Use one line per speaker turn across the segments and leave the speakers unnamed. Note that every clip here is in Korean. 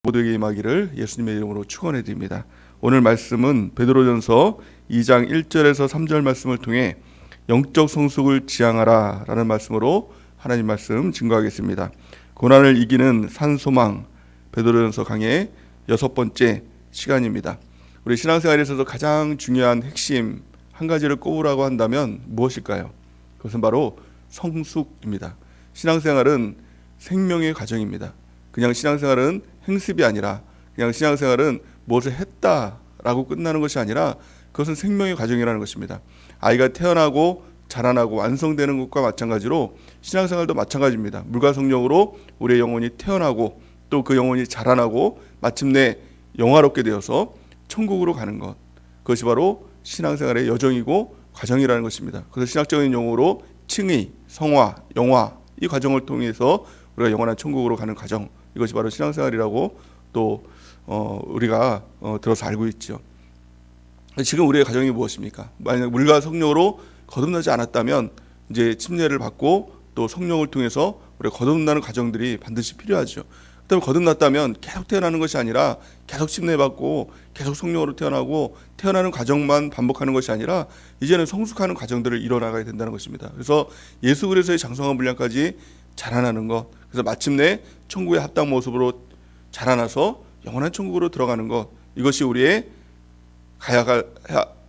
모두에게 임하기를 예수님의 이름으로 축원해 드립니다. 오늘 말씀은 베드로전서 2장 1절에서 3절 말씀을 통해 영적 성숙을 지향하라 라는 말씀으로 하나님 말씀 증거하겠습니다. 고난을 이기는 산소망, 베드로전서 강의 6번째 시간입니다. 우리 신앙생활에 있어서 가장 중요한 핵심 한 가지를 꼽으라고 한다면 무엇일까요? 그것은 바로 성숙입니다. 신앙생활은 생명의 과정입니다. 그냥 신앙생활은 행습이 아니라, 그냥 신앙생활은 무엇을 했다라고 끝나는 것이 아니라 그것은 생명의 과정이라는 것입니다. 아이가 태어나고 자라나고 완성되는 것과 마찬가지로 신앙생활도 마찬가지입니다. 물과 성령으로 우리의 영혼이 태어나고 또 그 영혼이 자라나고 마침내 영화롭게 되어서 천국으로 가는 것, 그것이 바로 신앙생활의 여정이고 과정이라는 것입니다. 그래서 신학적인 용어로 칭의, 성화, 영화, 이 과정을 통해서 우리가 영원한 천국으로 가는 과정, 이것이 바로 신앙생활이라고 또 우리가 들어서 알고 있죠. 지금 우리의 가정이 무엇입니까? 만약 물과 성령으로 거듭나지 않았다면 이제 침례를 받고 또 성령을 통해서 우리가 거듭나는 과정들이 반드시 필요하죠. 그다음에 거듭났다면 계속 태어나는 것이 아니라 계속 침례받고 계속 성령으로 태어나고 태어나는 과정만 반복하는 것이 아니라 이제는 성숙하는 과정들을 이뤄나가야 된다는 것입니다. 그래서 예수 그리스도의 장성한 분량까지 자라나는 것, 그래서 마침내 천국의 합당 모습으로 자라나서 영원한 천국으로 들어가는 것, 이것이 우리의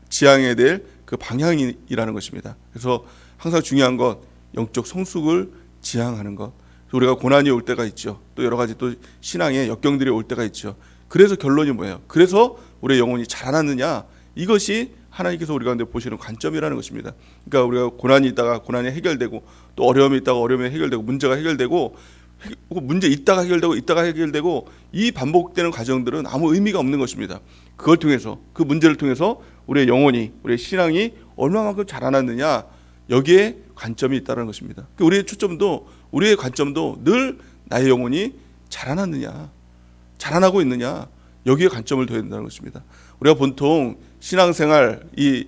지향해야 될 그 방향이라는 것입니다. 그래서 항상 중요한 것, 영적 성숙을 지향하는 것. 우리가 고난이 올 때가 있죠. 또 여러 가지 또 신앙의 역경들이 올 때가 있죠. 그래서 결론이 뭐예요? 그래서 우리의 영혼이 자라났느냐? 이것이 하나님께서 우리 가운데 보시는 관점이라는 것입니다. 그러니까 우리가 고난이 있다가 고난이 해결되고 또 어려움이 있다가 어려움이 해결되고 문제가 해결되고 문제 있다가 해결되고 이 반복되는 과정들은 아무 의미가 없는 것입니다. 그걸 통해서, 그 문제를 통해서 우리의 영혼이, 우리의 신앙이 얼마만큼 자라났느냐, 여기에 관점이 있다는 것입니다. 우리의 초점도, 우리의 관점도 늘 나의 영혼이 자라났느냐, 자라나고 있느냐, 여기에 관점을 둬야 된다는 것입니다. 우리가 보통 신앙생활 이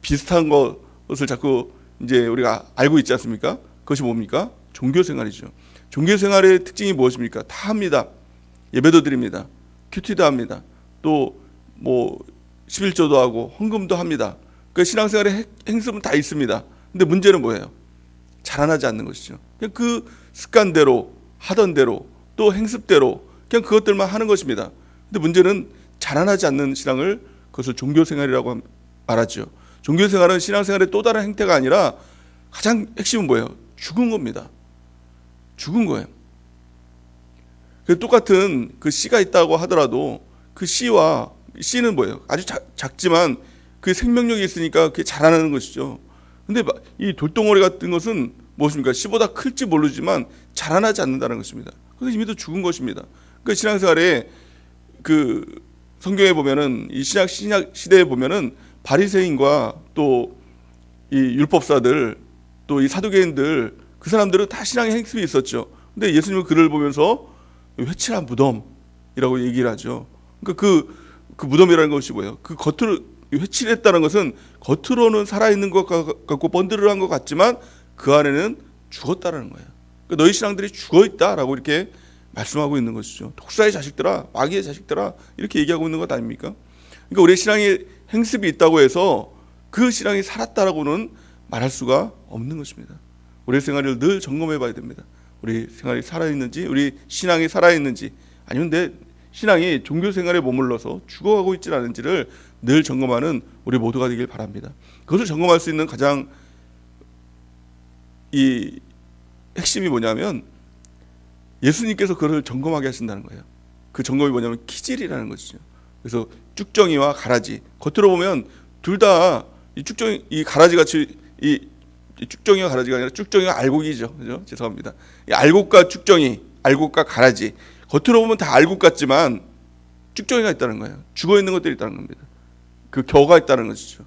비슷한 것을 자꾸 이제 우리가 알고 있지 않습니까? 그것이 뭡니까? 종교생활이죠. 종교생활의 특징이 무엇입니까? 다 합니다. 예배도 드립니다. 큐티도 합니다. 또 뭐 11조도 하고 헌금도 합니다. 그 신앙생활의 행습은 다 있습니다. 근데 문제는 뭐예요? 자라나지 않는 것이죠. 그냥 그 습관대로 하던 대로 또 행습대로 그냥 그것들만 하는 것입니다. 근데 문제는 자라나지 않는 신앙을, 그것을 종교생활이라고 말하죠. 종교생활은 신앙생활의 또 다른 행태가 아니라 가장 핵심은 뭐예요? 죽은 겁니다. 죽은 거예요. 똑같은 그 씨가 있다고 하더라도 그 씨는 뭐예요? 아주 작지만 그 생명력이 있으니까 그게 자라나는 것이죠. 근데 이 돌덩어리 같은 것은 무엇입니까? 씨보다 클지 모르지만 자라나지 않는다는 것입니다. 그래서 이미 또 죽은 것입니다. 그 신앙생활에 그 성경에 보면은 이 신약 시대에 보면은 바리새인과 또 이 율법사들 또 이 사두개인들, 그 사람들은 다 신앙의 행습이 있었죠. 근데 예수님은 그를 보면서 회칠한 무덤이라고 얘기를 하죠. 그러니까 그 무덤이라는 것이 뭐예요? 그 겉으로 회칠했다는 것은 겉으로는 살아있는 것 같고 번드르한 것 같지만 그 안에는 죽었다라는 거예요. 그러니까 너희 신앙들이 죽어있다라고 이렇게 말씀하고 있는 것이죠. 독사의 자식들아, 마귀의 자식들아, 이렇게 얘기하고 있는 것 아닙니까? 그러니까 우리의 신앙에 행습이 있다고 해서 그 신앙이 살았다라고는 말할 수가 없는 것입니다. 우리의 생활을 늘 점검해 봐야 됩니다. 우리 생활이 살아있는지, 우리 신앙이 살아있는지, 아니면 내 신앙이 종교생활에 머물러서 죽어가고 있지 않은지를 늘 점검하는 우리 모두가 되길 바랍니다. 그것을 점검할 수 있는 가장 이 핵심이 뭐냐면 예수님께서 그것을 점검하게 하신다는 거예요. 그 점검이 뭐냐면 키질이라는 것이죠. 그래서 쭉정이와 가라지, 겉으로 보면 둘 다 이 쭉정이, 이 가라지 같이 이 쭉정이와 가라지가 아니라 쭉정이와 알곡이죠. 그죠? 죄송합니다. 이 알곡과 쭉정이, 알곡과 가라지, 겉으로 보면 다 알곡 같지만 쭉정이가 있다는 거예요. 죽어 있는 것들이 있다는 겁니다. 그 겨가 있다는 것이죠.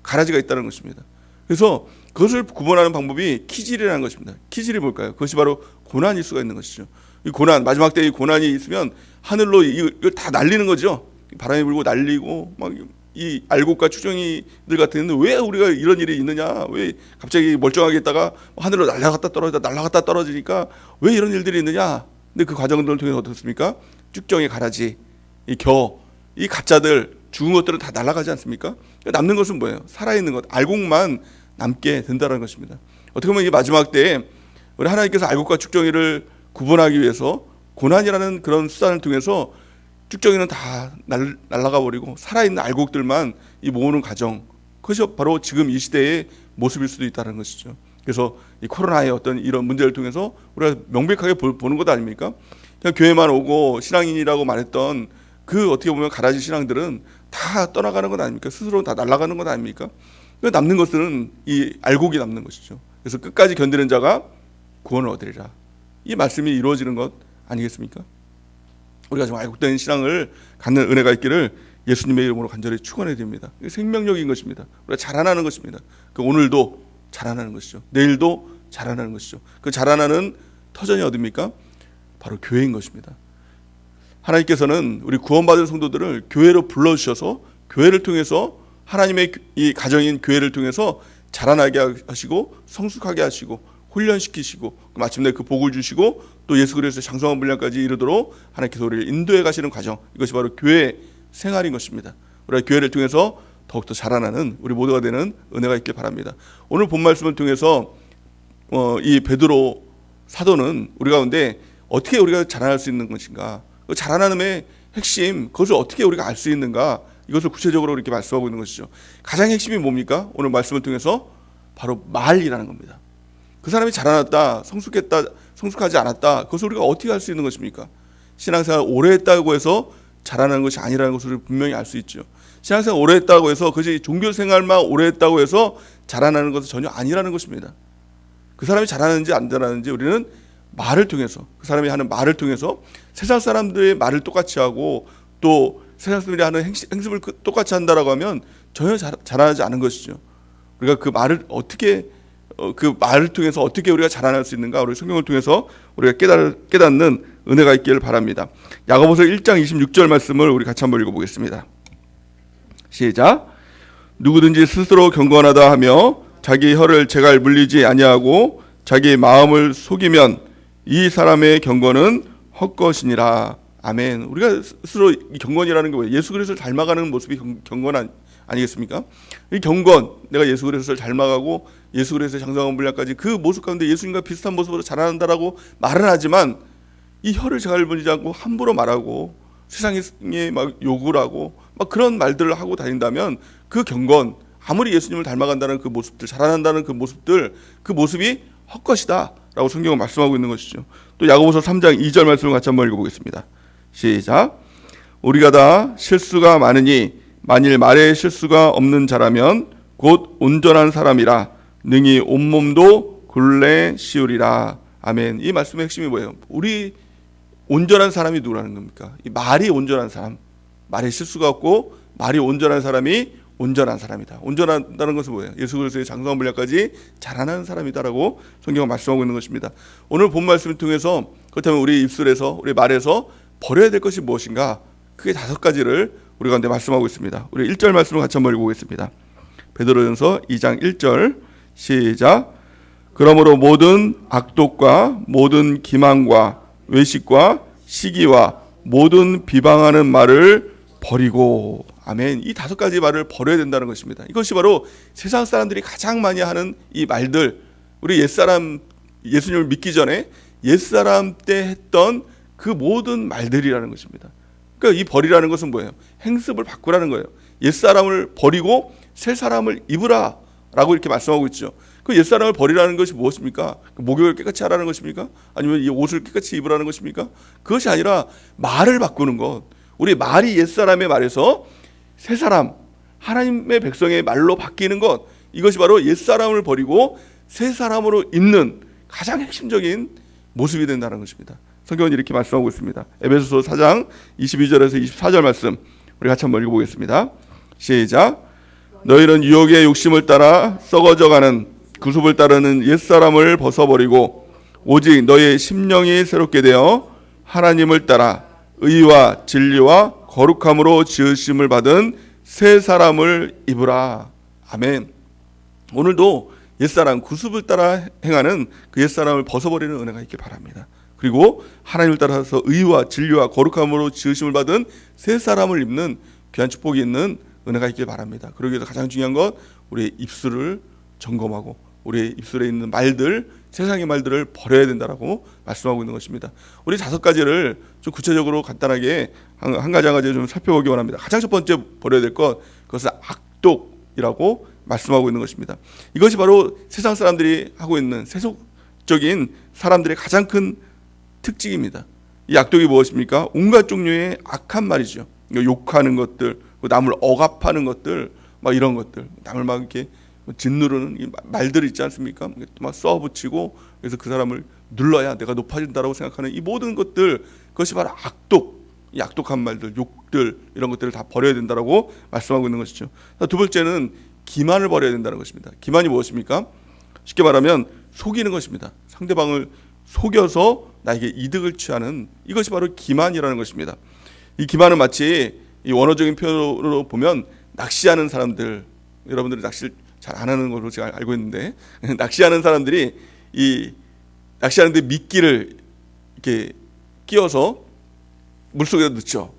가라지가 있다는 것입니다. 그래서 그것을 구분하는 방법이 키질이라는 것입니다. 키질이 뭘까요? 그것이 바로 고난일 수가 있는 것이죠. 이 고난, 마지막 때의 고난이 있으면 하늘로 이걸 다 날리는 거죠. 바람이 불고 날리고 막 이 알곡과 추정이들 같은 데는 왜 우리가 이런 일이 있느냐, 왜 갑자기 멀쩡하게 있다가 하늘로 날아갔다 떨어지니까 왜 이런 일들이 있느냐. 근데 그 과정들을 통해서 어떻습니까? 쭉정이 가라지, 이 가짜들, 죽은 것들은 다 날아가지 않습니까? 남는 것은 뭐예요? 살아있는 것, 알곡만 남게 된다는 것입니다. 어떻게 보면 이 마지막 때에 우리 하나님께서 알곡과 쭉정이를 구분하기 위해서 고난이라는 그런 수단을 통해서 쭉정이는 다 날아가 버리고 살아있는 알곡들만 이 모으는 과정, 그것이 바로 지금 이 시대의 모습일 수도 있다는 것이죠. 그래서 이 코로나의 어떤 이런 문제를 통해서 우리가 명백하게 보는 것 아닙니까? 그냥 교회만 오고 신앙인이라고 말했던 그 어떻게 보면 가라지 신앙들은 다 떠나가는 것 아닙니까? 스스로 다 날아가는 것 아닙니까? 남는 것은 이 알곡이 남는 것이죠. 그래서 끝까지 견디는 자가 구원을 얻으리라. 이 말씀이 이루어지는 것 아니겠습니까? 우리가 좀 알곡된 신앙을 갖는 은혜가 있기를 예수님의 이름으로 간절히 축원해 드립니다. 생명력인 것입니다. 우리가 자라나는 것입니다. 그 오늘도 자라나는 것이죠. 내일도 자라나는 것이죠. 그 자라나는 터전이 어디입니까? 바로 교회인 것입니다. 하나님께서는 우리 구원받은 성도들을 교회로 불러주셔서 교회를 통해서 하나님의 이 가정인 교회를 통해서 자라나게 하시고 성숙하게 하시고 훈련시키시고 마침내 그 복을 주시고 또 예수 그리스도의 장성한 분량까지 이르도록 하나님께서 우리를 인도해 가시는 과정, 이것이 바로 교회 생활인 것입니다. 우리가 교회를 통해서 더욱더 자라나는 우리 모두가 되는 은혜가 있길 바랍니다. 오늘 본 말씀을 통해서 이 베드로 사도는 우리 가운데 어떻게 우리가 자라날 수 있는 것인가, 그 자라남의 핵심, 그것을 어떻게 우리가 알 수 있는가, 이것을 구체적으로 이렇게 말씀하고 있는 것이죠. 가장 핵심이 뭡니까? 오늘 말씀을 통해서 바로 말이라는 겁니다. 그 사람이 자라났다, 성숙했다, 성숙하지 않았다, 그것을 우리가 어떻게 알 수 있는 것입니까? 신앙생활 오래 했다고 해서 자라나는 것이 아니라는 것을 분명히 알 수 있죠. 신앙생활 오래 했다고 해서 그것이 종교생활만 오래 했다고 해서 자라나는 것은 전혀 아니라는 것입니다. 그 사람이 자라는지 안 자라는지 우리는 말을 통해서, 그 사람이 하는 말을 통해서, 세상 사람들의 말을 똑같이 하고 또 세상 사람들이 하는 행습을 똑같이 한다라고 하면 전혀 자라나지 않은 것이죠. 우리가 그 말을 어떻게, 그 말을 통해서 어떻게 우리가 자라날 수 있는가, 우리 성경을 통해서 우리가 깨닫는 은혜가 있기를 바랍니다. 야고보서 1장 26절 말씀을 우리 같이 한번 읽어보겠습니다. 시작. 누구든지 스스로 경건하다 하며 자기 혀를 제갈 물리지 아니하고 자기 마음을 속이면 이 사람의 경건은 헛것이니라. 아멘. 우리가 스스로 경건이라는 게 뭐예요? 예수 그리스도를 닮아가는 모습이 경건 아니겠습니까? 이 경건, 내가 예수 그리스도를 닮아가고 예수 그리스도의 장성한 분량까지 그 모습 가운데 예수님과 비슷한 모습으로 자라난다라고 말은 하지만 이 혀를 제갈 물리지 않고 함부로 말하고 세상에 막 욕을 하고 막 그런 말들을 하고 다닌다면 그 경건, 아무리 예수님을 닮아간다는 그 모습들, 자라난다는 그 모습들, 그 모습이 헛것이다 라고 성경은 말씀하고 있는 것이죠. 또 야고보서 3장 2절 말씀을 같이 한번 읽어보겠습니다. 시작. 우리가 다 실수가 많으니 만일 말에 실수가 없는 자라면 곧 온전한 사람이라 능히 온몸도 굴레 씌우리라. 아멘. 이 말씀의 핵심이 뭐예요? 우리 온전한 사람이 누구라는 겁니까? 이 말이 온전한 사람, 말에 실수가 없고 말이 온전한 사람이 온전한 사람이다. 온전하다는 것은 뭐예요? 예수 그리스도의 장성한 분량까지 자라나는 사람이다라고 성경은 말씀하고 있는 것입니다. 오늘 본 말씀을 통해서 그렇다면 우리 입술에서, 우리 말에서 버려야 될 것이 무엇인가? 크게 5가지를 우리 가운데 말씀하고 있습니다. 우리 1절 말씀을 같이 한번 읽어보겠습니다. 베드로전서 2장 1절 시작. 그러므로 모든 악독과 모든 기망과 외식과 시기와 모든 비방하는 말을 버리고. 아멘. 이 5가지 말을 버려야 된다는 것입니다. 이것이 바로 세상 사람들이 가장 많이 하는 이 말들, 우리 옛사람, 예수님을 믿기 전에 옛사람 때 했던 그 모든 말들이라는 것입니다. 그러니까 이 버리라는 것은 뭐예요? 행습을 바꾸라는 거예요. 옛사람을 버리고 새 사람을 입으라 라고 이렇게 말씀하고 있죠. 그 옛사람을 버리라는 것이 무엇입니까? 목욕을 깨끗이 하라는 것입니까? 아니면 이 옷을 깨끗이 입으라는 것입니까? 그것이 아니라 말을 바꾸는 것. 우리 말이 옛사람의 말에서 새 사람, 하나님의 백성의 말로 바뀌는 것, 이것이 바로 옛사람을 버리고 새 사람으로 있는 가장 핵심적인 모습이 된다는 것입니다. 성경은 이렇게 말씀하고 있습니다. 에베소서 4장 22절에서 24절 말씀 우리 같이 한번 읽어보겠습니다. 시작. 너희는 유혹의 욕심을 따라 썩어져가는 구습을 따르는 옛사람을 벗어버리고 오직 너희의 심령이 새롭게 되어 하나님을 따라 의와 진리와 거룩함으로 지으심을 받은 새 사람을 입으라. 아멘. 오늘도 옛사람, 구습을 따라 행하는 그 옛사람을 벗어버리는 은혜가 있길 바랍니다. 그리고 하나님을 따라서 의와 진리와 거룩함으로 지으심을 받은 새 사람을 입는 귀한 축복이 있는 은혜가 있길 바랍니다. 그러기 위해서 가장 중요한 건 우리의 입술을 점검하고 우리의 입술에 있는 말들, 세상의 말들을 버려야 된다라고 말씀하고 있는 것입니다. 우리 5가지를 좀 구체적으로 간단하게 한 가지 한 가지 좀 살펴보기 원합니다. 가장 첫 번째 버려야 될 것, 그것은 악독이라고 말씀하고 있는 것입니다. 이것이 바로 세상 사람들이 하고 있는 세속적인 사람들의 가장 큰 특징입니다. 이 악독이 무엇입니까? 온갖 종류의 악한 말이죠. 욕하는 것들, 남을 억압하는 것들, 막 이런 것들, 남을 막 이렇게 짓누르는 말들 있지 않습니까? 막 써붙이고 그래서 그 사람을 눌러야 내가 높아진다라고 생각하는 이 모든 것들, 그것이 바로 악독, 이 악독한 말들, 욕들, 이런 것들을 다 버려야 된다라고 말씀하고 있는 것이죠. 두 번째는 기만을 버려야 된다는 것입니다. 기만이 무엇입니까? 쉽게 말하면 속이는 것입니다. 상대방을 속여서 나에게 이득을 취하는, 이것이 바로 기만이라는 것입니다. 이 기만은 마치 이 원어적인 표현으로 보면 낚시하는 사람들, 여러분들이 낚시를 잘 안 하는 걸로 제가 알고 있는데, 낚시하는 사람들이 이 낚시하는데 미끼를 이렇게 끼워서 물속에 넣죠.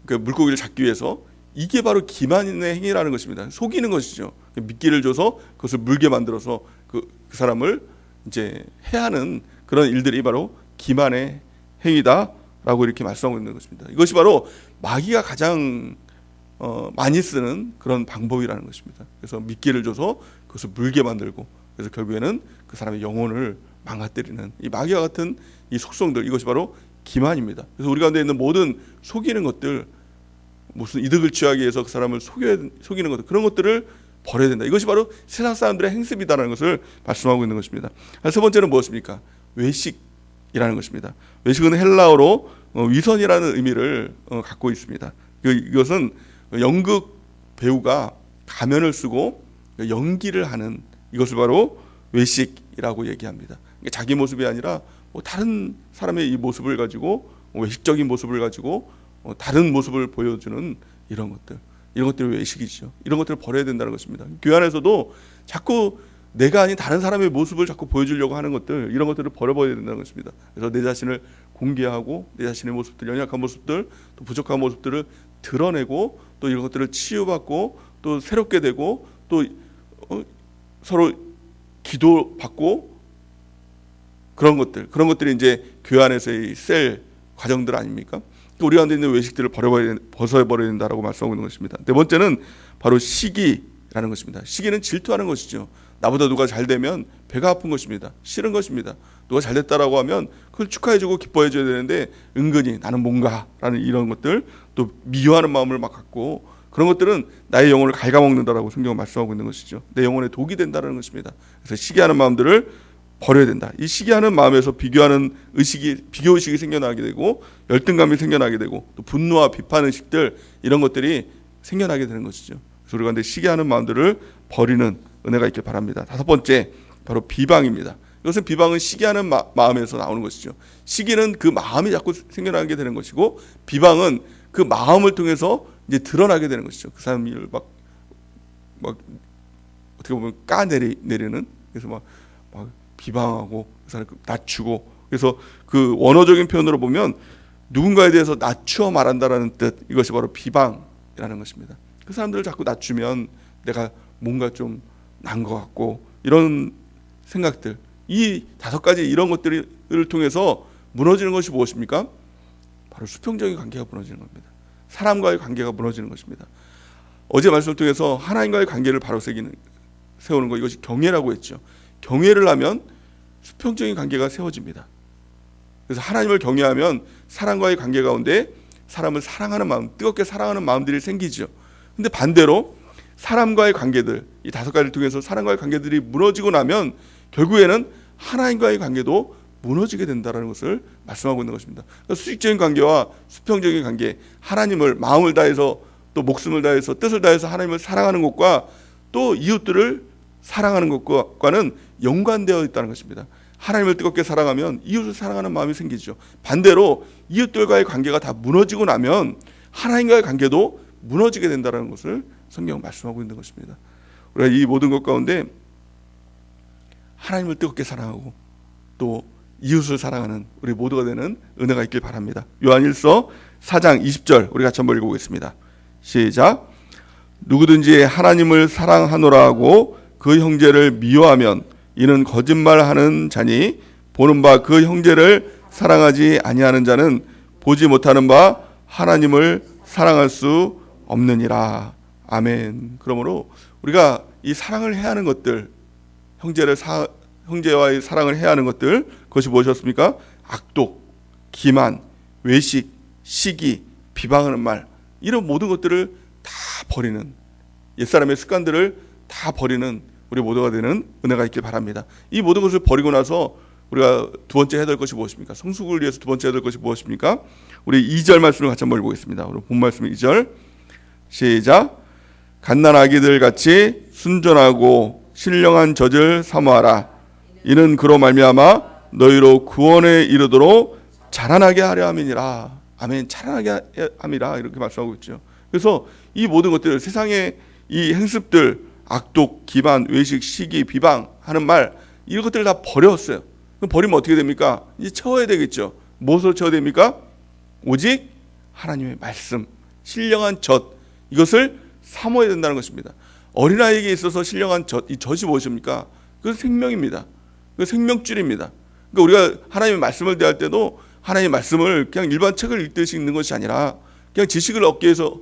그 물고기를 잡기 위해서. 이게 바로 기만의 행위라는 것입니다. 속이는 것이죠. 미끼를 줘서 그것을 물게 만들어서 그 사람을 이제 해하는 그런 일들이 바로 기만의 행위다라고 이렇게 말씀하고 있는 것입니다. 이것이 바로 마귀가 가장 많이 쓰는 그런 방법이라는 것입니다. 그래서 미끼를 줘서 그것을 물게 만들고, 그래서 결국에는 그 사람의 영혼을 망가뜨리는 이 마귀와 같은 이 속성들, 이것이 바로 기만입니다. 그래서 우리 가운데 있는 모든 속이는 것들, 무슨 이득을 취하기 위해서 그 사람을 속이는 것들, 그런 것들을 버려야 된다. 이것이 바로 세상 사람들의 행습이다라는 것을 말씀하고 있는 것입니다. 세 번째는 무엇입니까? 외식이라는 것입니다. 외식은 헬라어로 위선이라는 의미를 갖고 있습니다. 이것은 연극 배우가 가면을 쓰고 연기를 하는, 이것을 바로 외식이라고 얘기합니다. 자기 모습이 아니라 다른 사람의 이 모습을 가지고, 외식적인 모습을 가지고 다른 모습을 보여주는 이런 것들, 이런 것들이 외식이죠. 이런 것들을 버려야 된다는 것입니다. 교회 안에서도 자꾸 내가 아닌 다른 사람의 모습을 자꾸 보여주려고 하는 것들, 이런 것들을 버려버려야 된다는 것입니다. 그래서 내 자신을 공개하고 내 자신의 모습들, 연약한 모습들, 또 부족한 모습들을 드러내고, 또 이런 것들을 치유받고, 또 새롭게 되고, 또 서로 기도받고, 그런 것들이 이제 교회 안에서의 셀 과정들 아닙니까? 우리 가운데 있는 외식들을 벗어버려야 된다라고 말씀하고 있는 것입니다. 네 번째는 바로 시기라는 것입니다. 시기는 질투하는 것이죠. 나보다 누가 잘 되면 배가 아픈 것입니다. 싫은 것입니다. 누가 잘 됐다라고 하면 그걸 축하해주고 기뻐해줘야 되는데, 은근히 나는 뭔가라는 이런 것들, 또 미워하는 마음을 막 갖고, 그런 것들은 나의 영혼을 갉아먹는다라고 성경은 말씀하고 있는 것이죠. 내 영혼에 독이 된다는 것입니다. 그래서 시기하는 마음들을 버려야 된다. 이 시기하는 마음에서 비교하는 의식이, 비교의식이 생겨나게 되고, 열등감이 생겨나게 되고, 또 분노와 비판 의식들, 이런 것들이 생겨나게 되는 것이죠. 그래서 우리가 시기하는 마음들을 버리는 은혜가 있길 바랍니다. 다섯 번째, 바로 비방입니다. 이것은 비방은 시기하는 마음에서 나오는 것이죠. 시기는 그 마음이 자꾸 생겨나게 되는 것이고, 비방은 그 마음을 통해서 이제 드러나게 되는 것이죠. 그 사람이 막 어떻게 보면 까내리는, 그래서 막 비방하고 그 사람을 낮추고, 그래서 그 원어적인 표현으로 보면 누군가에 대해서 낮추어 말한다라는 뜻, 이것이 바로 비방이라는 것입니다. 그 사람들을 자꾸 낮추면 내가 뭔가 좀 난 것 같고, 이런 생각들, 이 5가지 이런 것들을 통해서 무너지는 것이 무엇입니까? 바로 수평적인 관계가 무너지는 겁니다. 사람과의 관계가 무너지는 것입니다. 어제 말씀을 통해서 하나님과의 관계를 바로 세우는 것, 이것이 경외라고 했죠. 경외를 하면 수평적인 관계가 세워집니다. 그래서 하나님을 경외하면 사람과의 관계 가운데 사람을 사랑하는 마음, 뜨겁게 사랑하는 마음들이 생기죠. 근데 반대로 사람과의 관계들, 이 5가지를 통해서 사람과의 관계들이 무너지고 나면 결국에는 하나님과의 관계도 무너지게 된다는 것을 말씀하고 있는 것입니다. 그러니까 수직적인 관계와 수평적인 관계, 하나님을 마음을 다해서, 또 목숨을 다해서, 뜻을 다해서 하나님을 사랑하는 것과, 또 이웃들을 사랑하는 것과는 연관되어 있다는 것입니다. 하나님을 뜨겁게 사랑하면 이웃을 사랑하는 마음이 생기죠. 반대로 이웃들과의 관계가 다 무너지고 나면 하나님과의 관계도 무너지게 된다는 것을 성경은 말씀하고 있는 것입니다. 우리가 이 모든 것 가운데 하나님을 뜨겁게 사랑하고, 또 이웃을 사랑하는 우리 모두가 되는 은혜가 있길 바랍니다. 요한일서 4장 20절 우리 같이 한번 읽어보겠습니다. 시작. 누구든지 하나님을 사랑하노라 하고 그 형제를 미워하면 이는 거짓말하는 자니 보는 바 그 형제를 사랑하지 아니하는 자는 보지 못하는 바 하나님을 사랑할 수 없느니라. 아멘. 그러므로 우리가 이 사랑을 해야 하는 것들, 형제와의 사랑을 해야 하는 것들, 그것이 무엇이었습니까? 악독, 기만, 외식, 시기, 비방하는 말, 이런 모든 것들을 다 버리는, 옛사람의 습관들을 다 버리는 우리 모두가 되는 은혜가 있길 바랍니다. 이 모든 것을 버리고 나서 우리가 두 번째 해야 될 것이 무엇입니까? 성숙을 위해서 두 번째 해야 될 것이 무엇입니까? 우리 2절 말씀을 같이 한번 읽어보겠습니다. 우리 본 말씀 2절 시작. 갓난 아기들 같이 순전하고 신령한 젖을 사모하라. 이는 그로 말미암아 너희로 구원에 이르도록 자라나게 하려 함이니라. 아멘. 자라나게 함이라 이렇게 말씀하고 있죠. 그래서 이 모든 것들, 세상의 이 행습들, 악독, 기만, 외식, 시기, 비방하는 말, 이런 것들을 다 버렸어요. 그럼 버리면 어떻게 됩니까? 이제 채워야 되겠죠. 무엇으로 채워야 됩니까? 오직 하나님의 말씀, 신령한 젖, 이것을 사모해야 된다는 것입니다. 어린아이에게 있어서 신령한 젖, 이 젖이 무엇입니까? 그것은 생명입니다. 그 생명줄입니다. 그러니까 우리가 하나님의 말씀을 대할 때도 하나님의 말씀을 그냥 일반 책을 읽듯이 읽는 것이 아니라, 그냥 지식을 얻기 위해서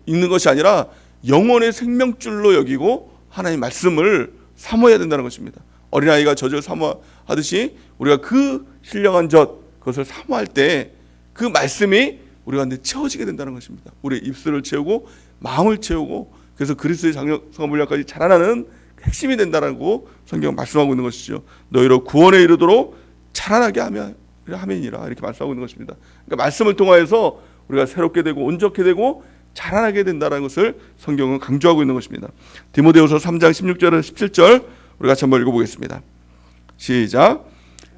읽는 것이 아니라 영혼의 생명줄로 여기고 하나님의 말씀을 사모해야 된다는 것입니다. 어린아이가 젖을 사모하듯이 우리가 그 신령한 젖, 그것을 사모할 때 그 말씀이 우리 가운데 채워지게 된다는 것입니다. 우리의 입술을 채우고 마음을 채우고, 그래서 그리스도의 장성한 분량까지 자라나는 핵심이 된다라고 성경은 말씀하고 있는 것이죠. 너희로 구원에 이르도록 자라나게 하면이라 이렇게 말씀하고 있는 것입니다. 그러니까 말씀을 통하여서 우리가 새롭게 되고 온전케 되고 자라나게 된다는 것을 성경은 강조하고 있는 것입니다. 디모데후서 3장 16절에서 17절 우리 같이 한번 읽어보겠습니다. 시작.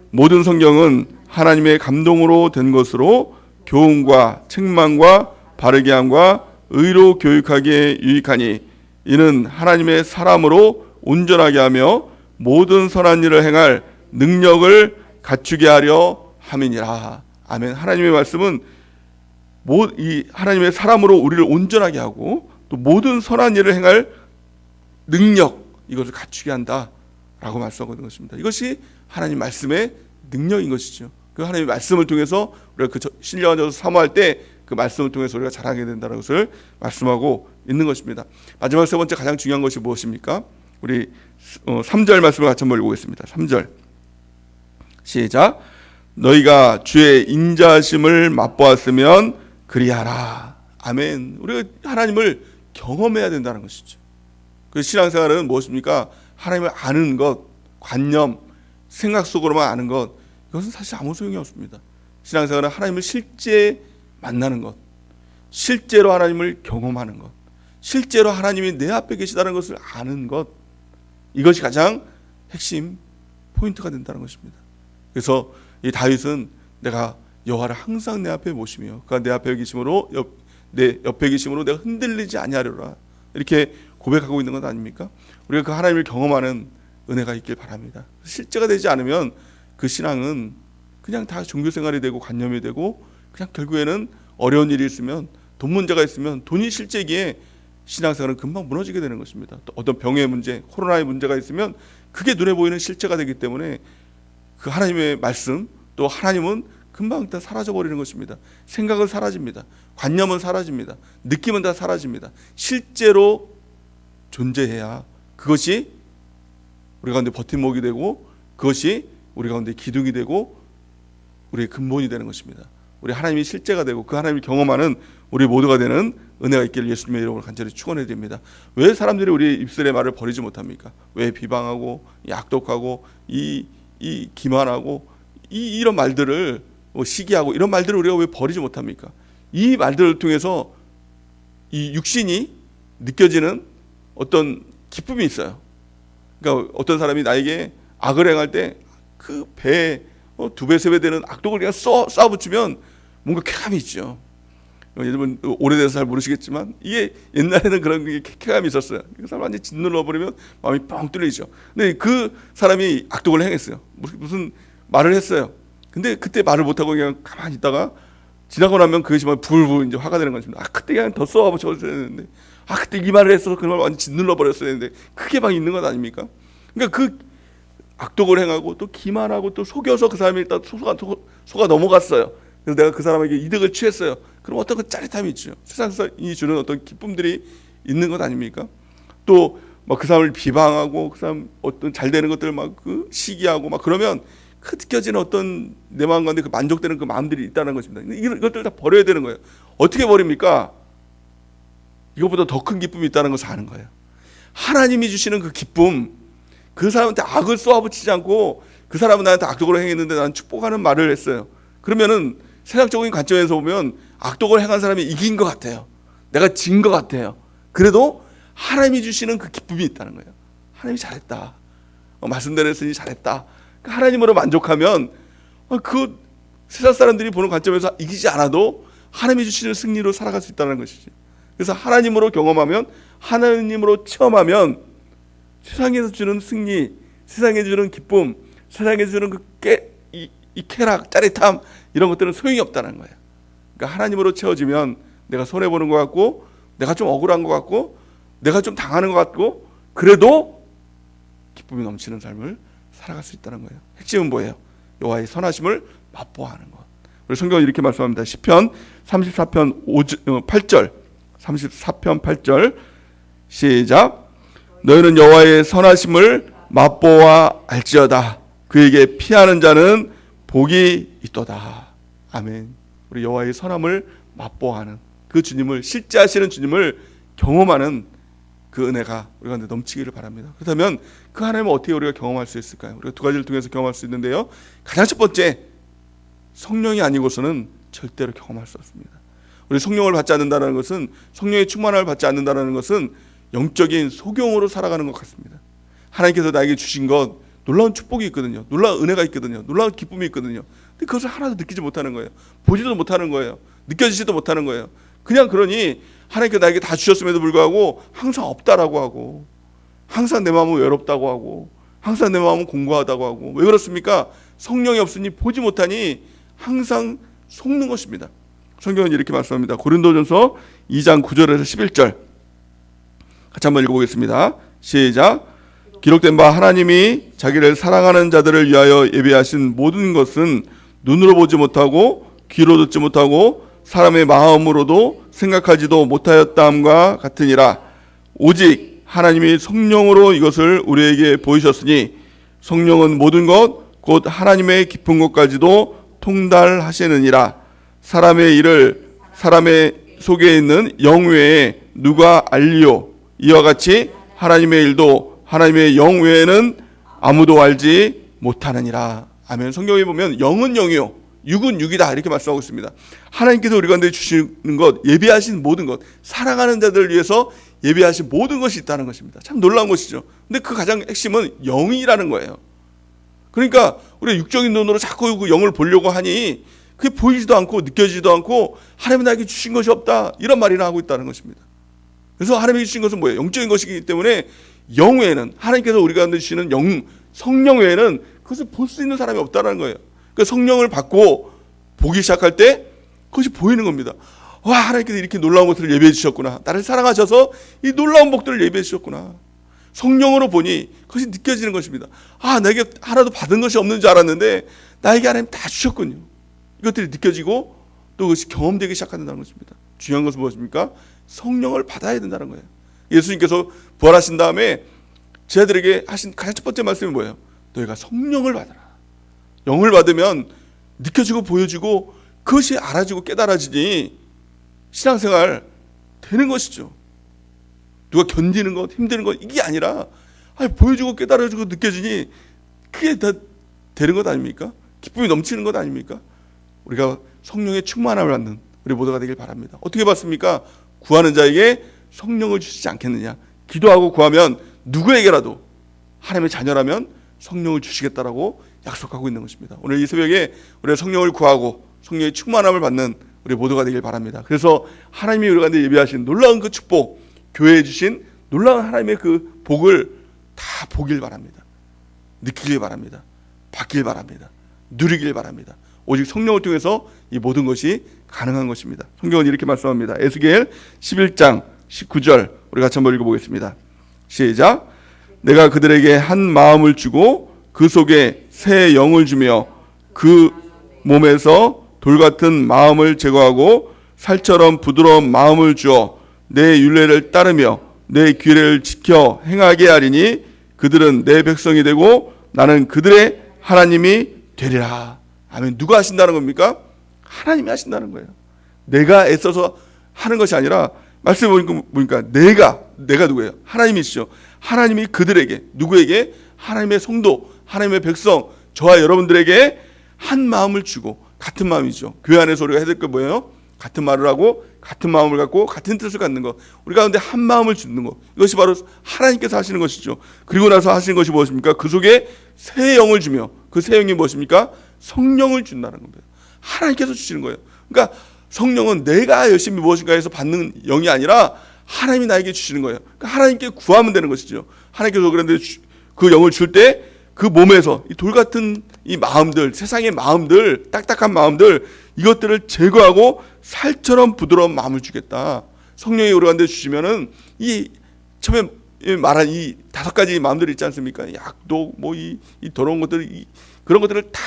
모든 성경은 하나님의 감동으로 된 것으로 교훈과 책망과 바르게 함과 의로 교육하기에 유익하니 이는 하나님의 사람으로 온전하게 하며 모든 선한 일을 행할 능력을 갖추게 하려 함이니라. 아멘. 하나님의 말씀은 이 하나님의 사람으로 우리를 온전하게 하고 또 모든 선한 일을 행할 능력, 이것을 갖추게 한다라고 말씀하고 있는 것입니다. 이것이 하나님 말씀의 능력인 것이죠. 그 하나님의 말씀을 통해서 우리가 그 신령한 젖을 사모할 때 그 말씀을 통해서 우리가 자라게 된다는 것을 말씀하고 있는 것입니다. 마지막 세 번째 가장 중요한 것이 무엇입니까? 우리 3절 말씀을 같이 한번 읽어보겠습니다. 3절 시작. 너희가 주의 인자하심을 맛보았으면 그리하라. 아멘. 우리가 하나님을 경험해야 된다는 것이죠. 그 신앙생활은 무엇입니까? 하나님을 아는 것, 관념, 생각 속으로만 아는 것, 이것은 사실 아무 소용이 없습니다. 신앙생활은 하나님을 실제 만나는 것, 실제로 하나님을 경험하는 것, 실제로 하나님이 내 앞에 계시다는 것을 아는 것, 이것이 가장 핵심 포인트가 된다는 것입니다. 그래서 이 다윗은 내가 여호와를 항상 내 앞에 모시며 그가 내 앞에 계심으로 내 옆에 계심으로 내가 흔들리지 아니하리라 이렇게 고백하고 있는 것 아닙니까? 우리가 그 하나님을 경험하는 은혜가 있길 바랍니다. 실제가 되지 않으면 그 신앙은 그냥 다 종교생활이 되고 관념이 되고 그냥 결국에는 어려운 일이 있으면, 돈 문제가 있으면, 돈이 실제기에 신앙생활은 금방 무너지게 되는 것입니다. 또 어떤 병의 문제, 코로나의 문제가 있으면 그게 눈에 보이는 실제가 되기 때문에 그 하나님의 말씀, 또 하나님은 금방 다 사라져버리는 것입니다. 생각은 사라집니다. 관념은 사라집니다. 느낌은 다 사라집니다. 실제로 존재해야 그것이 우리 가운데 버팀목이 되고, 그것이 우리 가운데 기둥이 되고 우리의 근본이 되는 것입니다. 우리 하나님이 실제가 되고 그 하나님을 경험하는 우리 모두가 되는 은혜가 있기를 예수님의 이름으로 간절히 축원해 드립니다. 왜 사람들이 우리 입술의 말을 버리지 못합니까? 왜 비방하고 악독하고 이 기만하고 이런 말들을 시기하고 이런 말들을 우리가 왜 버리지 못합니까? 이 말들을 통해서 이 육신이 느껴지는 어떤 기쁨이 있어요. 그러니까 어떤 사람이 나에게 악을 행할 때 그 배에 2배, 3배 되는 악독을 그냥 쏴붙이면 뭔가 쾌감이 있죠. 여러분 오래돼서 잘 모르시겠지만 이게 옛날에는 그런 쾌감이 있었어요. 그 사람 완전히 짓눌러 버리면 마음이 뻥 뚫리죠. 근데 그 사람이 악독을 행했어요. 무슨 말을 했어요. 근데 그때 말을 못하고 그냥 가만히 있다가 지나고 나면 그것이 막 불불 이제 화가 되는 것입니다. 그때 그냥 더 써하고 저랬어야 되는데, 그때 이 말을 했어서 그 말 완전 짓눌러 버렸어야 되는데, 그게 막 있는 것 아닙니까? 그러니까 그 악독을 행하고 또 기만하고 또 속여서 그 사람이 일단 속아 넘어갔어요. 그래서 내가 그 사람에게 이득을 취했어요. 그럼 어떤 그 짜릿함이 있죠. 세상이 주는 어떤 기쁨들이 있는 것 아닙니까? 또 막 그 사람을 비방하고 그 사람 어떤 잘 되는 것들 막 그 시기하고 막 그러면 그 느껴지는 어떤 내 마음 가운데 그 만족되는 그 마음들이 있다는 것입니다. 이것들 다 버려야 되는 거예요. 어떻게 버립니까? 이것보다 더 큰 기쁨이 있다는 것을 아는 거예요. 하나님이 주시는 그 기쁨, 그 사람한테 악을 쏘아붙이지 않고 그 사람은 나한테 악독으로 행했는데 나는 축복하는 말을 했어요. 그러면은 세상적인 관점에서 보면 악독을 행한 사람이 이긴 것 같아요. 내가 진 것 같아요. 그래도 하나님이 주시는 그 기쁨이 있다는 거예요. 하나님이 잘했다. 말씀대로 했으니 잘했다. 하나님으로 만족하면 그 세상 사람들이 보는 관점에서 이기지 않아도 하나님이 주시는 승리로 살아갈 수 있다는 것이지. 그래서 하나님으로 경험하면, 하나님으로 체험하면 세상에서 주는 승리, 세상에 주는 기쁨, 세상에 주는 이 쾌락, 짜릿함, 이런 것들은 소용이 없다는 거예요. 그러니까 하나님으로 채워지면 내가 손해보는 것 같고, 내가 좀 억울한 것 같고, 내가 좀 당하는 것 같고, 그래도 기쁨이 넘치는 삶을 살아갈 수 있다는 거예요. 핵심은 뭐예요? 여호와의 선하심을 맛보아하는 것. 우리 성경은 이렇게 말씀합니다. 시편 34편 8절, 34편 8절 시작. 너희는 여호와의 선하심을 맛보아 알지어다. 그에게 피하는 자는 복이 있도다. 아멘. 우리 여호와의 선함을 맛보아하는 그 주님을, 실제 하시는 주님을 경험하는 그 은혜가 우리 가운데 넘치기를 바랍니다. 그렇다면 그 하나님을 어떻게 우리가 경험할 수 있을까요? 우리가 두 가지를 통해서 경험할 수 있는데요. 가장 첫 번째, 성령이 아니고서는 절대로 경험할 수 없습니다. 우리 성령을 받지 않는다는 것은, 성령의 충만함을 받지 않는다는 것은 영적인 소경으로 살아가는 것 같습니다. 하나님께서 나에게 주신 것, 놀라운 축복이 있거든요. 놀라운 은혜가 있거든요. 놀라운 기쁨이 있거든요. 근데 그것을 하나도 느끼지 못하는 거예요. 보지도 못하는 거예요. 느껴지지도 못하는 거예요. 그냥 그러니 하나님께 나에게 다 주셨음에도 불구하고 항상 없다라고 하고, 항상 내 마음은 외롭다고 하고, 항상 내 마음은 공고하다고 하고. 왜 그렇습니까? 성령이 없으니 보지 못하니 항상 속는 것입니다. 성경은 이렇게 말씀합니다. 고린도전서 2장 9절에서 11절 같이 한번 읽어보겠습니다. 시작. 기록된 바 하나님이 자기를 사랑하는 자들을 위하여 예비하신 모든 것은 눈으로 보지 못하고 귀로 듣지 못하고 사람의 마음으로도 생각하지도 못하였다함과 같으니라. 오직 하나님이 성령으로 이것을 우리에게 보이셨으니 성령은 모든 것 곧 하나님의 깊은 것까지도 통달하시느니라. 사람의 일을 사람의 속에 있는 영 외에 누가 알리요? 이와 같이 하나님의 일도 하나님의 영 외에는 아무도 알지 못하느니라. 아멘. 성경에 보면 영은 영이요 육은 육이다 이렇게 말씀하고 있습니다. 하나님께서 우리 가운데 주시는 것, 예비하신 모든 것, 사랑하는 자들을 위해서 예비하신 모든 것이 있다는 것입니다. 참 놀라운 것이죠. 근데 그 가장 핵심은 영이라는 거예요. 그러니까 우리가 육적인 눈으로 자꾸 그 영을 보려고 하니 그게 보이지도 않고 느껴지지도 않고 하나님이 나에게 주신 것이 없다 이런 말이나 하고 있다는 것입니다. 그래서 하나님이 주신 것은 뭐예요? 영적인 것이기 때문에 영 외에는, 하나님께서 우리 가운데 주시는 성령 외에는 그것을 볼 수 있는 사람이 없다는 거예요. 그러니까 성령을 받고 보기 시작할 때 그것이 보이는 겁니다. 와, 하나님께서 이렇게 놀라운 것들을 예비해 주셨구나. 나를 사랑하셔서 이 놀라운 복들을 예비해 주셨구나. 성령으로 보니 그것이 느껴지는 것입니다. 내게 하나도 받은 것이 없는 줄 알았는데 나에게 하나님 다 주셨군요. 이것들이 느껴지고 또 그것이 경험되기 시작한다는 것입니다. 중요한 것은 무엇입니까? 성령을 받아야 된다는 거예요. 예수님께서 부활하신 다음에 제자들에게 하신 가장 첫 번째 말씀이 뭐예요? 너희가 성령을 받아라. 영을 받으면 느껴지고 보여지고 그것이 알아지고 깨달아지니 신앙생활 되는 것이죠. 누가 견디는 것, 힘드는 것 이게 아니라 보여지고 깨달아지고 느껴지니 그게 다 되는 것 아닙니까? 기쁨이 넘치는 것 아닙니까? 우리가 성령의 충만함을 받는 우리 모두가 되길 바랍니다. 어떻게 받습니까? 구하는 자에게 성령을 주시지 않겠느냐. 기도하고 구하면 누구에게라도 하나님의 자녀라면 성령을 주시겠다라고 약속하고 있는 것입니다. 오늘 이 새벽에 우리가 성령을 구하고 성령의 충만함을 받는 우리 모두가 되길 바랍니다. 그래서 하나님이 우리 가운데 예비하신 놀라운 그 축복, 교회에 주신 놀라운 하나님의 그 복을 다 보길 바랍니다. 느끼길 바랍니다. 받길 바랍니다. 누리길 바랍니다. 오직 성령을 통해서 이 모든 것이 가능한 것입니다. 성경은 이렇게 말씀합니다. 에스겔 11장 19절 우리 같이 한번 읽어보겠습니다. 시작. 내가 그들에게 한 마음을 주고 그 속에 새 영을 주며 그 몸에서 돌 같은 마음을 제거하고 살처럼 부드러운 마음을 주어 내 율례를 따르며 내 규례를 지켜 행하게 하리니 그들은 내 백성이 되고 나는 그들의 하나님이 되리라. 아멘. 누가 하신다는 겁니까? 하나님이 하신다는 거예요. 내가 애써서 하는 것이 아니라 말씀해 보니까 내가 누구예요? 하나님이시죠. 하나님이 그들에게, 누구에게? 하나님의 성도, 하나님의 백성, 저와 여러분들에게 한 마음을 주고, 같은 마음이죠. 교회 안에서 우리가 해야 될 게 뭐예요? 같은 말을 하고 같은 마음을 갖고 같은 뜻을 갖는 것, 우리 가운데 한 마음을 주는 것, 이것이 바로 하나님께서 하시는 것이죠. 그리고 나서 하시는 것이 무엇입니까? 그 속에 새 영을 주며, 그 새 영이 무엇입니까? 성령을 준다는 겁니다. 하나님께서 주시는 거예요. 그러니까 성령은 내가 열심히 무엇인가 해서 받는 영이 아니라 하나님이 나에게 주시는 거예요. 그러니까 하나님께 구하면 되는 것이죠. 하나님께서 그런데 그 영을 줄 때 그 몸에서 이 돌 같은 이 마음들, 세상의 마음들, 딱딱한 마음들, 이것들을 제거하고 살처럼 부드러운 마음을 주겠다. 성령이 우리 가운데 주시면은 이 처음에 말한 이 5가지 마음들이 있지 않습니까? 약도 뭐 이 더러운 것들, 그런 것들을 다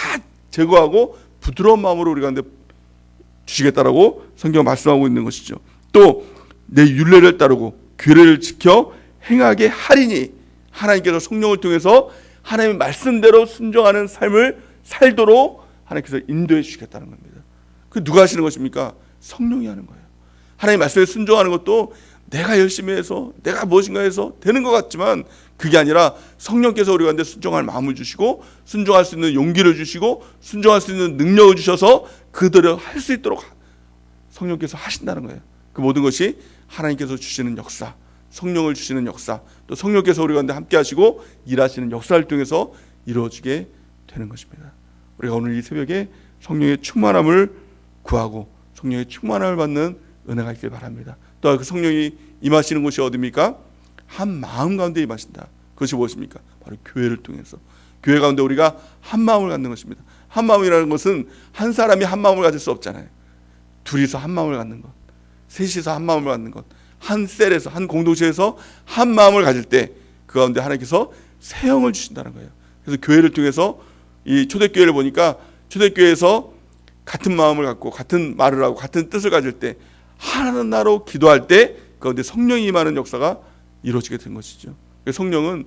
제거하고 부드러운 마음으로 우리 가운데 주시겠다라고 성경 말씀하고 있는 것이죠. 또 내 율례를 따르고 규례를 지켜 행하게 하리니, 하나님께서 성령을 통해서 하나님의 말씀대로 순종하는 삶을 살도록 하나님께서 인도해 주시겠다는 겁니다. 그 누가 하시는 것입니까? 성령이 하는 거예요. 하나님의 말씀에 순종하는 것도 내가 열심히 해서 내가 무엇인가 해서 되는 것 같지만 그게 아니라 성령께서 우리 가운데 순종할 마음을 주시고 순종할 수 있는 용기를 주시고 순종할 수 있는 능력을 주셔서 그들을 할 수 있도록 성령께서 하신다는 거예요. 그 모든 것이 하나님께서 주시는 역사, 성령을 주시는 역사, 또 성령께서 우리 가운데 함께 하시고 일하시는 역사를 통해서 이루어지게 되는 것입니다. 우리가 오늘 이 새벽에 성령의 충만함을 구하고 성령의 충만함을 받는 은혜가 있길 바랍니다. 또 그 성령이 임하시는 곳이 어디입니까? 한 마음 가운데 임하신다. 그것이 무엇입니까? 바로 교회를 통해서. 교회 가운데 우리가 한 마음을 갖는 것입니다. 한 마음이라는 것은 한 사람이 한 마음을 가질 수 없잖아요. 둘이서 한 마음을 갖는 것, 셋이서 한 마음을 갖는 것, 한 셀에서, 한 공동체에서 한 마음을 가질 때 그 가운데 하나님께서 새 영을 주신다는 거예요. 그래서 교회를 통해서 이 초대교회를 보니까 초대교회에서 같은 마음을 갖고 같은 말을 하고 같은 뜻을 가질 때 하나로 기도할 때 그 가운데 성령이 임하는 역사가 이루어지게 된 것이죠. 성령은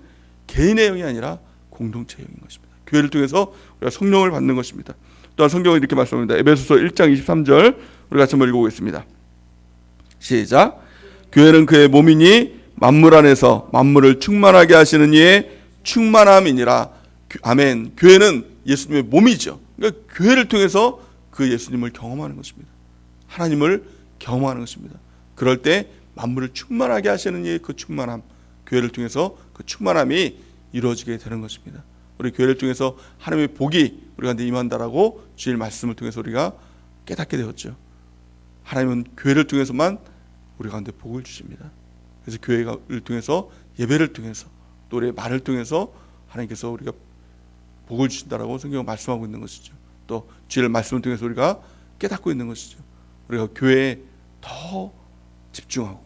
개인의 영이 아니라 공동체 영인 것입니다. 교회를 통해서 우리가 성령을 받는 것입니다. 또한 성경은 이렇게 말씀합니다. 에베소서 1장 23절 우리 같이 한번 읽어보겠습니다. 시작. 교회는 그의 몸이니 만물 안에서 만물을 충만하게 하시는 이의 충만함이니라. 아멘. 교회는 예수님의 몸이죠. 그러니까 교회를 통해서 그 예수님을 경험하는 것입니다. 하나님을 경험하는 것입니다. 그럴 때 만물을 충만하게 하시는 이의 그 충만함, 교회를 통해서 그 충만함이 이루어지게 되는 것입니다. 우리 교회를 통해서 하나님의 복이 우리한테 임한다라고 주일 말씀을 통해서 우리가 깨닫게 되었죠. 하나님은 교회를 통해서만 우리 가운데 복을 주십니다. 그래서 교회를 통해서, 예배를 통해서, 또 우리의 말을 통해서 하나님께서 우리가 복을 주신다라고 성경은 말씀하고 있는 것이죠. 또 주일 말씀을 통해서 우리가 깨닫고 있는 것이죠. 우리가 교회에 더 집중하고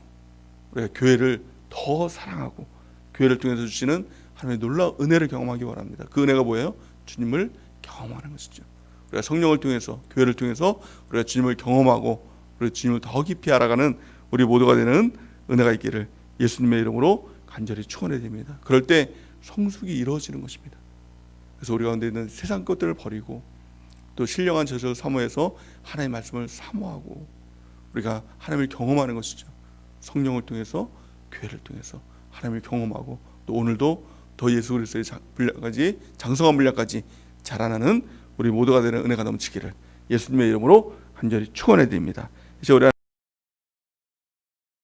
우리가 교회를 더 사랑하고 교회를 통해서 주시는 하나님의 놀라운 은혜를 경험하기 바랍니다. 그 은혜가 뭐예요? 주님을 경험하는 것이죠. 우리가 성령을 통해서, 교회를 통해서 우리가 주님을 경험하고 우리 주님을 더 깊이 알아가는 우리 모두가 되는 은혜가 있기를 예수님의 이름으로 간절히 축원해 드립니다. 그럴 때 성숙이 이루어지는 것입니다. 그래서 우리 가운데 있는 세상 것들을 버리고 또 신령한 저절 사모해서 하나님의 말씀을 사모하고 우리가 하나님을 경험하는 것이죠. 성령을 통해서, 교회를 통해서 하나님을 경험하고 또 오늘도 더 예수 그리스도의 분량까지, 장성한 분량까지 자라나는 우리 모두가 되는 은혜가 넘치기를 예수님의 이름으로 간절히 축원해 드립니다. 이제 우리